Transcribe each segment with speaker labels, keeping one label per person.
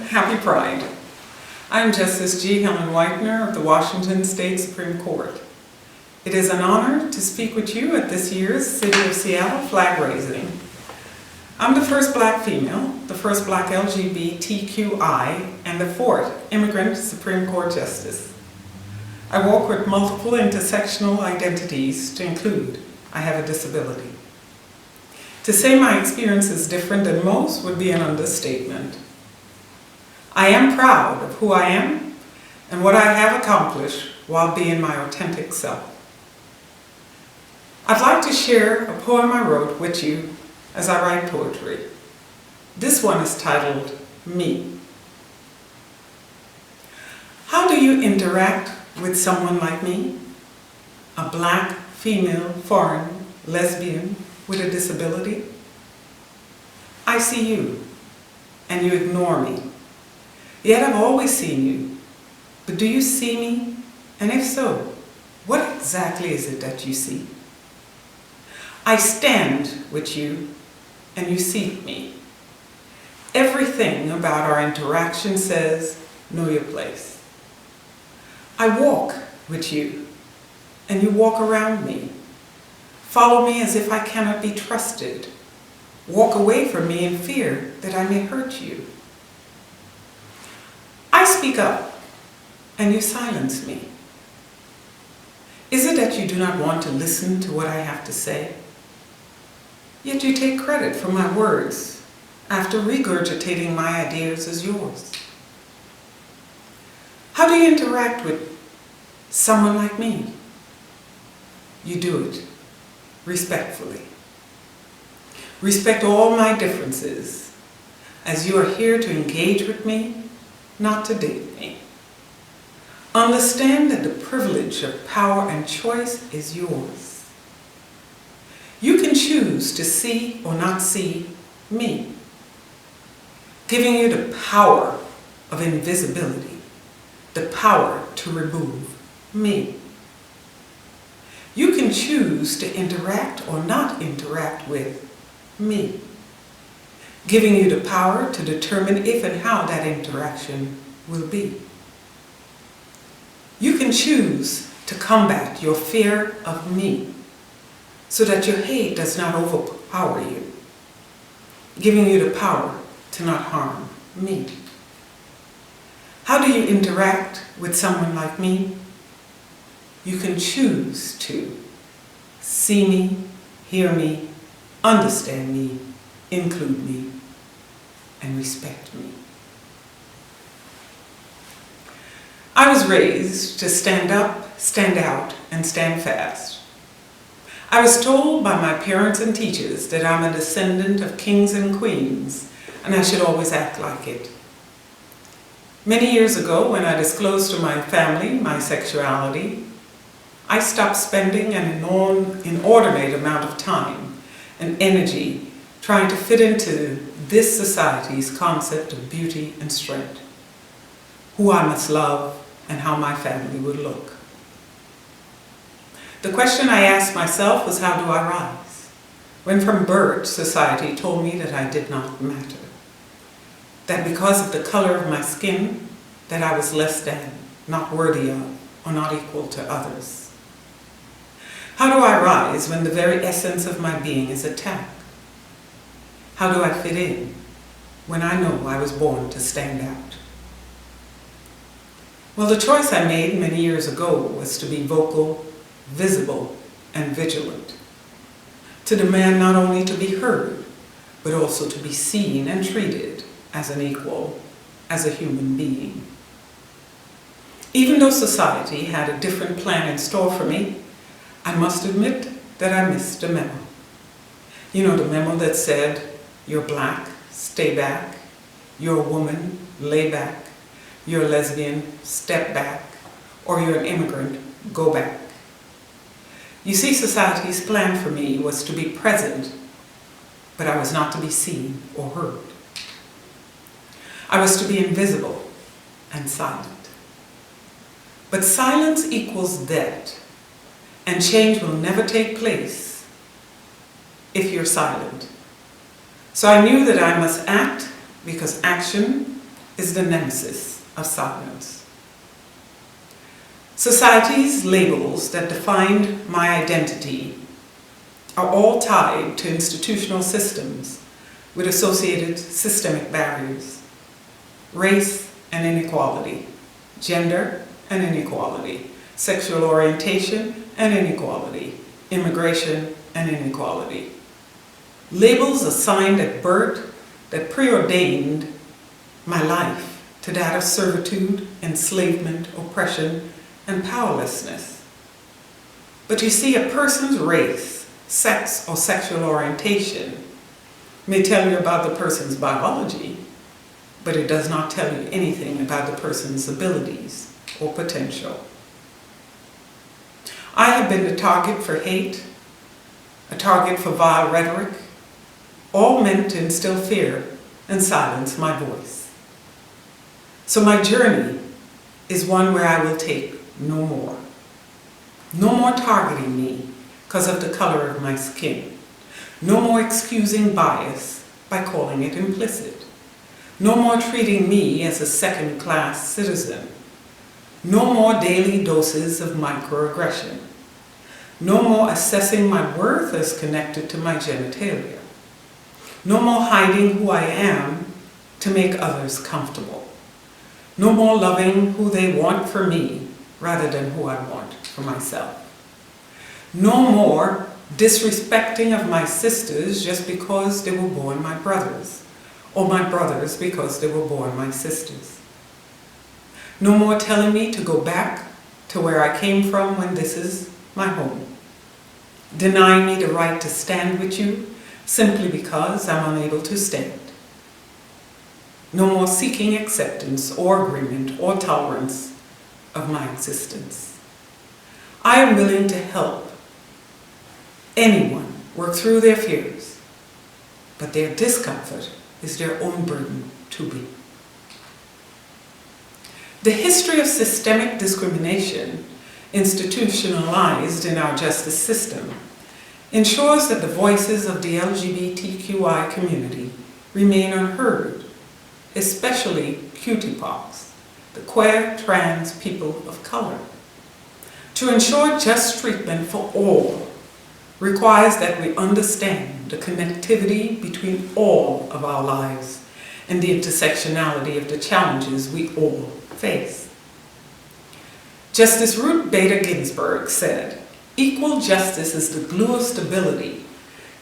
Speaker 1: Happy Pride. I'm Justice G Helen Whitener of the Washington State Supreme Court. It is an honor to speak with you at this year's City of Seattle flag raising. I'm the first Black female, the first Black LGBTQI, and the fourth immigrant Supreme Court Justice. I walk with multiple intersectional identities to include I have a disability. To say my experience is different than most would be an understatement. I am proud of who I am and what I have accomplished while being my authentic self. I'd like to share a poem I wrote with you as I write poetry. This one is titled, Me. How do you interact with someone like me? A Black, female, foreign, lesbian with a disability? I see you, and you ignore me. Yet I've always seen you. But do you see me? And if so, what exactly is it that you see? I stand with you, and you seat me. Everything about our interaction says, know your place. I walk with you, and you walk around me. Follow me as if I cannot be trusted. Walk away from me in fear that I may hurt you. I speak up, and you silence me. Is it that you do not want to listen to what I have to say? Yet you take credit for my words after regurgitating my ideas as yours. How do you interact with someone like me? You do it respectfully. Respect all my differences, as you are here to engage with me, not to date me. Understand that the privilege of power and choice is yours. You can choose to see or not see me, giving you the power of invisibility, the power to remove me. You can choose to interact or not interact with me, giving you the power to determine if and how that interaction will be. You can choose to combat your fear of me so that your hate does not overpower you, giving you the power to not harm me. How do you interact with someone like me? You can choose to see me, hear me, understand me, include me, and respect me. I was raised to stand up, stand out, and stand fast. I was told by my parents and teachers that I'm a descendant of kings and queens, and I should always act like it. Many years ago, when I disclosed to my family my sexuality, I stopped spending an inordinate amount of time and energy trying to fit into this society's concept of beauty and strength, who I must love, and how my family would look. The question I asked myself was, how do I rise? When from birth, society told me that I did not matter, that because of the color of my skin, that I was less than, not worthy of, or not equal to others. How do I rise when the very essence of my being is attacked? How do I fit in when I know I was born to stand out? Well, the choice I made many years ago was to be vocal, visible, and vigilant. To demand not only to be heard, but also to be seen and treated as an equal, as a human being. Even though society had a different plan in store for me, I must admit that I missed the memo. You know, the memo that said, you're Black, stay back. You're a woman, lay back. You're a lesbian, step back. Or you're an immigrant, go back. You see, society's plan for me was to be present, but I was not to be seen or heard. I was to be invisible and silent. But silence equals death. And change will never take place if you're silent. So I knew that I must act because action is the nemesis of silence. Society's labels that defined my identity are all tied to institutional systems with associated systemic barriers: race and inequality, gender and inequality, sexual orientation and inequality, immigration and inequality. Labels assigned at birth that preordained my life to that of servitude, enslavement, oppression, and powerlessness. But you see, a person's race, sex, or sexual orientation may tell you about the person's biology, but it does not tell you anything about the person's abilities or potential. I have been the target for hate, a target for vile rhetoric, all meant to instill fear and silence my voice. So my journey is one where I will take no more. No more targeting me because of the color of my skin. No more excusing bias by calling it implicit. No more treating me as a second-class citizen. No more daily doses of microaggression. No more assessing my worth as connected to my genitalia. No more hiding who I am to make others comfortable. No more loving who they want for me rather than who I want for myself. No more disrespecting of my sisters just because they were born my brothers, or my brothers because they were born my sisters. No more telling me to go back to where I came from when this is my home. Denying me the right to stand with you simply because I'm unable to stand. No more seeking acceptance or agreement or tolerance of my existence. I am willing to help anyone work through their fears, but their discomfort is their own burden to bear. The history of systemic discrimination institutionalized in our justice system ensures that the voices of the LGBTQI community remain unheard, especially QTPOCs, the queer, trans people of color. To ensure just treatment for all requires that we understand the connectivity between all of our lives and the intersectionality of the challenges we all face. Justice Ruth Bader Ginsburg said, "Equal justice is the glue of stability,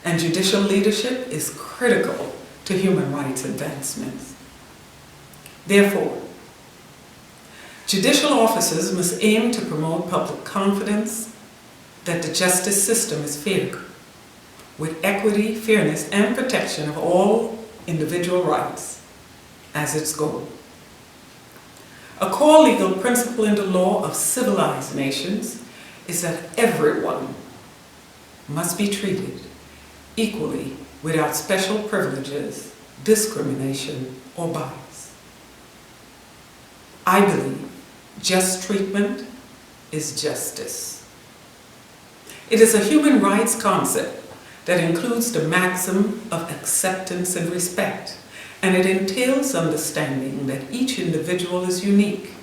Speaker 1: and judicial leadership is critical to human rights advancements." Therefore, judicial officers must aim to promote public confidence that the justice system is fair, with equity, fairness, and protection of all individual rights as its goal. A core legal principle in the law of civilized nations is that everyone must be treated equally without special privileges, discrimination, or bias. I believe just treatment is justice. It is a human rights concept that includes the maxim of acceptance and respect, and it entails understanding that each individual is unique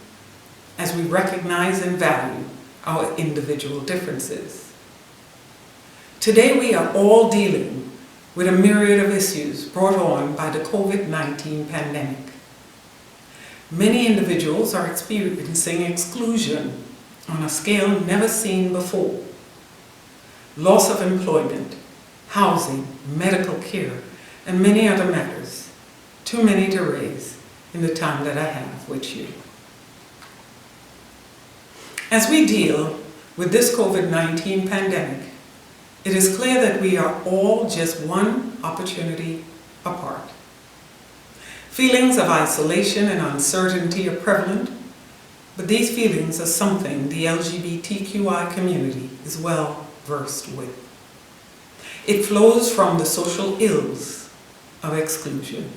Speaker 1: as we recognize and value our individual differences. Today we are all dealing with a myriad of issues brought on by the COVID-19 pandemic. Many individuals are experiencing exclusion on a scale never seen before. Loss of employment, housing, medical care, and many other matters. Too many to raise in the time that I have with you. As we deal with this COVID-19 pandemic, it is clear that we are all just one opportunity apart. Feelings of isolation and uncertainty are prevalent, but these feelings are something the LGBTQI community is well versed with. It flows from the social ills of exclusion.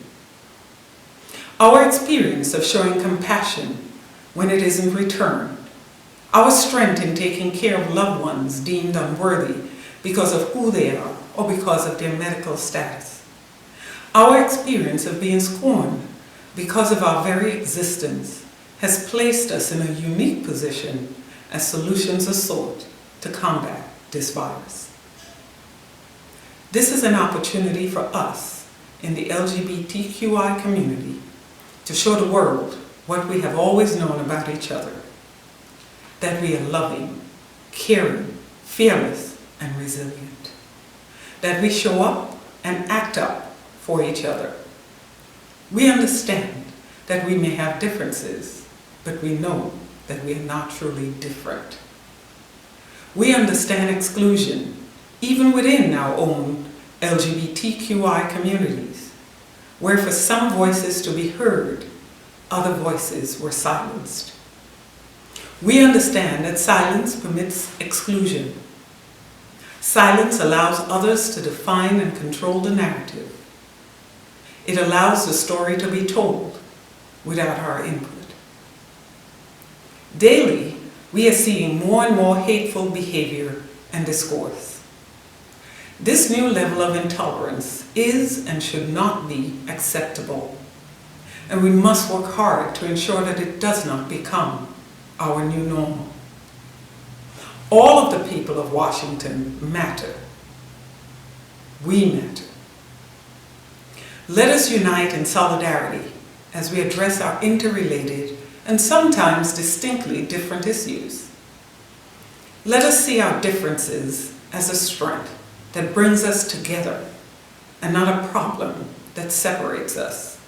Speaker 1: Our experience of showing compassion when it isn't returned, our strength in taking care of loved ones deemed unworthy because of who they are or because of their medical status, our experience of being scorned because of our very existence, has placed us in a unique position as solutions are sought to combat this virus. This is an opportunity for us in the LGBTQI community to show the world what we have always known about each other, that we are loving, caring, fearless, and resilient, that we show up and act up for each other. We understand that we may have differences, but we know that we are not truly different. We understand exclusion, even within our own LGBTQI communities, where for some voices to be heard, other voices were silenced. We understand that silence permits exclusion. Silence allows others to define and control the narrative. It allows the story to be told without our input. Daily, we are seeing more and more hateful behavior and discourse. This new level of intolerance is and should not be acceptable, and we must work hard to ensure that it does not become our new normal. All of the people of Washington matter. We matter. Let us unite in solidarity as we address our interrelated and sometimes distinctly different issues. Let us see our differences as a strength that brings us together and not a problem that separates us.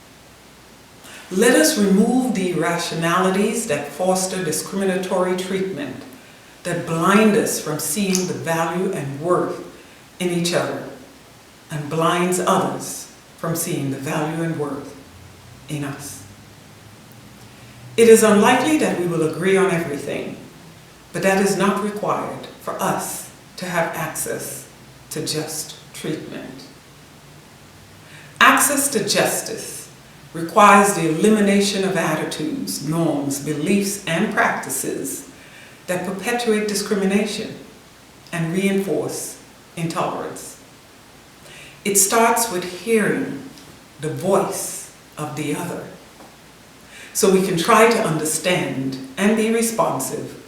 Speaker 1: Let us remove the irrationalities that foster discriminatory treatment, that blind us from seeing the value and worth in each other and blinds others from seeing the value and worth in us. It is unlikely that we will agree on everything, but that is not required for us to have access to just treatment. Access to justice requires the elimination of attitudes, norms, beliefs, and practices that perpetuate discrimination and reinforce intolerance. It starts with hearing the voice of the other, so we can try to understand and be responsive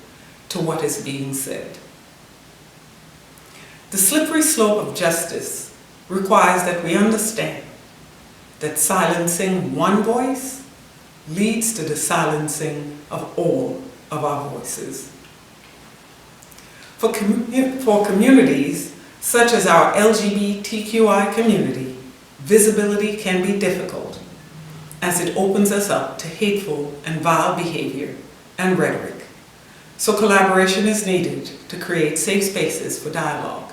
Speaker 1: to what is being said. The slippery slope of justice requires that we understand that silencing one voice leads to the silencing of all of our voices. For communities such as our LGBTQI community, visibility can be difficult as it opens us up to hateful and vile behavior and rhetoric. So collaboration is needed to create safe spaces for dialogue.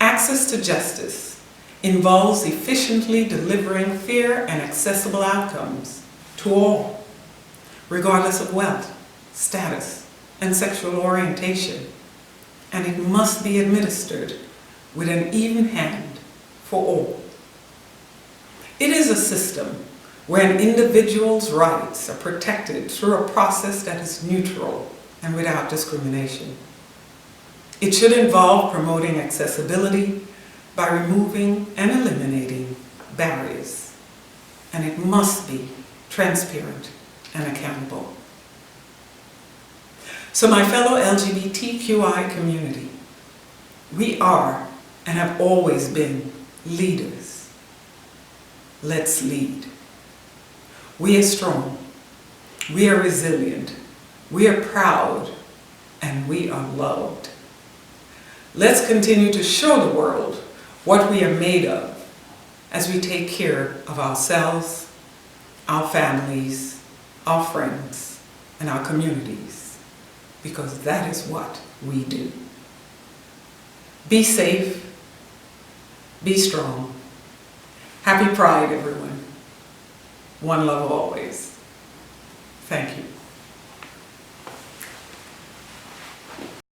Speaker 1: Access to justice involves efficiently delivering fair and accessible outcomes to all, regardless of wealth, status, and sexual orientation, and it must be administered with an even hand for all. It is a system where an individual's rights are protected through a process that is neutral and without discrimination. It should involve promoting accessibility by removing and eliminating barriers, and it must be transparent and accountable. So my fellow LGBTQI community, we are and have always been leaders. Let's lead. We are strong, we are resilient, we are proud, and we are loved. Let's continue to show the world what we are made of as we take care of ourselves, our families, our friends, and our communities, because that is what we do. Be safe, be strong. Happy Pride, everyone. One love always. Thank you.